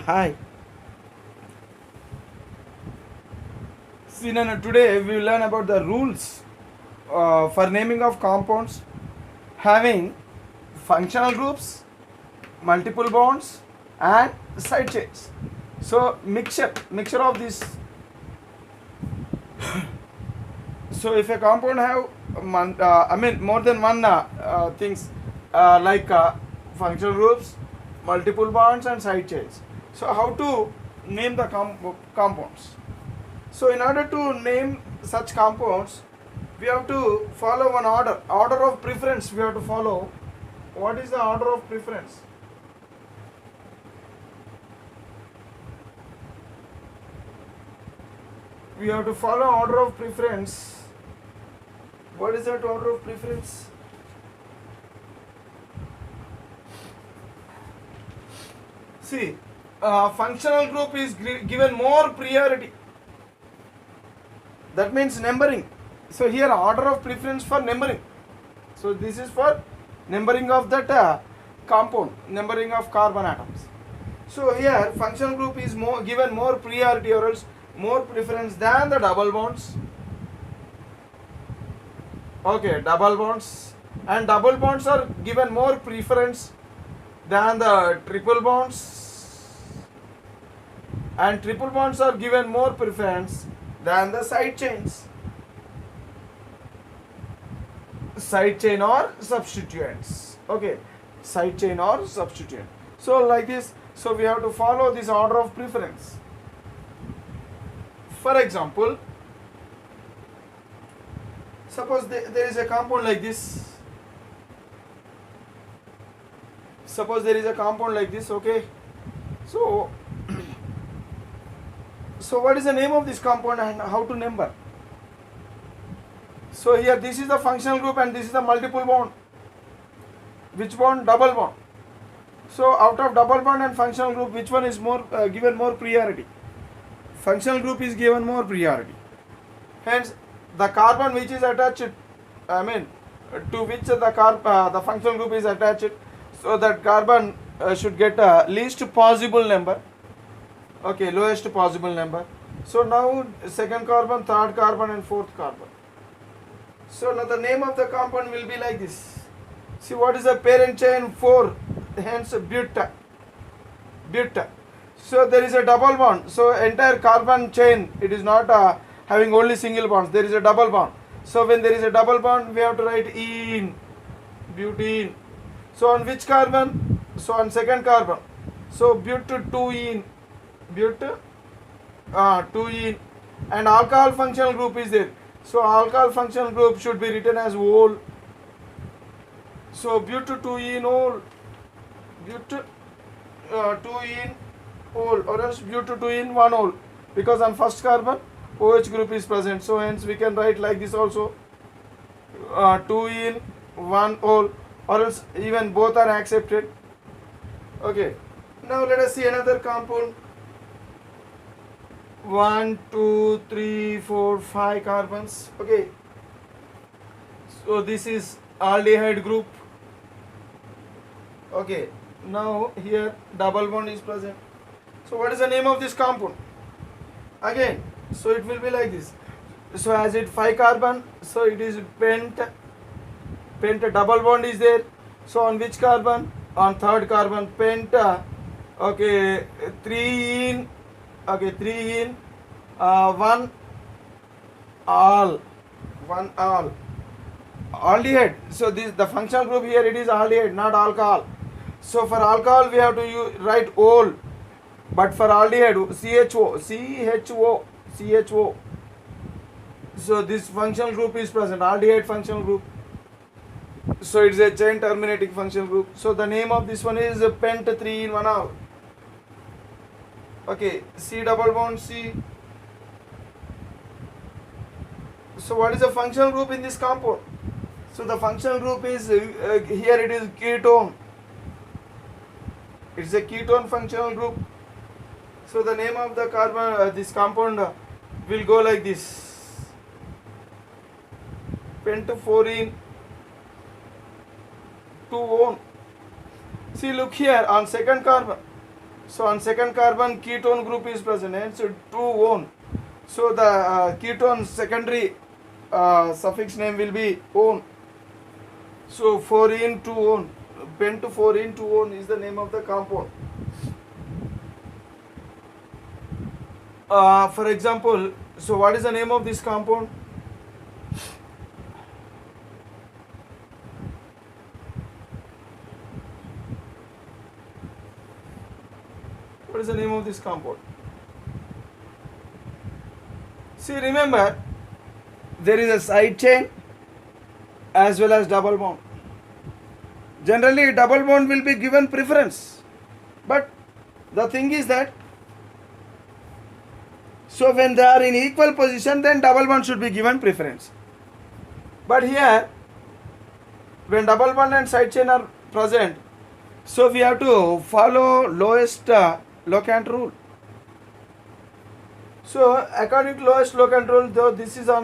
Hi. See, Nana, today we will learn about the rules for naming of compounds having functional groups, multiple bonds, and side chains. So mixture of this. So if a compound have more than one things like functional groups, multiple bonds, and side chains. So how to name the compounds? So in order to name such compounds, we have to follow one order of preference. We have to follow. What is the order of preference? We have to follow order of preference. What is that order of preference? See, functional group is given more priority. That means numbering. So here order of preference for numbering. So this is for numbering of that compound, numbering of carbon atoms. So here functional group is given more priority or else more preference than the double bonds. Okay, double bonds, and double bonds are given more preference than the triple bonds, and triple bonds are given more preference than the side chains. Side chain or substituents. Okay, side chain or substituent. So like this, so we have to follow this order of preference. For example, suppose there is a compound like this. Suppose there is a compound like this. Okay, so so what is the name of this compound and how to number? So here this is the functional group and this is the multiple bond. Which bond? Double bond. So out of double bond and functional group, which one is more given more priority? Functional group is given more priority. Hence, the carbon which is attached, to which the functional group is attached, so that carbon should get least possible number. Okay, lowest possible number. So now second carbon, third carbon, and fourth carbon. So now the name of the compound will be like this. See, what is the parent chain? 4. Hence butane. Butane. So there is a double bond. So entire carbon chain, it is not having only single bonds. There is a double bond. So when there is a double bond, we have to write ene, butene. So on which carbon? So on second carbon. So but 2ene, but 2ene, and alcohol functional group is there. So alcohol functional group should be written as ol. So but 2ene ol, but 2ene ol, or else but 2ene 1 ol, because on first carbon OH group is present. So hence we can write like this also, 2ene 1 ol, or else even both are accepted. Okay, now let us see another compound. 1, 2, 3, 4, 5 carbons. Okay, so this is aldehyde group. Okay, now here double bond is present. So what is the name of this compound? Again, so it will be like this. So as it 5 carbon, so it is pent double bond is there. So on which carbon? On third carbon, penta. Okay, 3ene. Okay, 3ene, 1 all, aldehyde. So this the functional group here, it is aldehyde, not alcohol. So for alcohol we have to write ol, but for aldehyde CHO. So this functional group is present, aldehyde functional group. So it is a chain terminating functional group. So the name of this one is pent 3ene 1 all. Okay, C double bond C. So what is the functional group in this compound? So the functional group is here it is ketone. It's a ketone functional group. So the name of the carbon this compound will go like this: pentafluorine 2 one. See, look here on second carbon. So on second carbon ketone group is present, hence 2-one. So the ketone secondary suffix name will be one. So 4-2-one, pent 4-2-one is the name of the compound. For example, so what is the name of this compound? What is the name of this compound? See, remember, there is a side chain as well as double bond. Generally, double bond will be given preference. But the thing is that, so when they are in equal position, then double bond should be given preference. But here, when double bond and side chain are present, so we have to follow lowest locant rule. So according to lowest locant rule, though this is on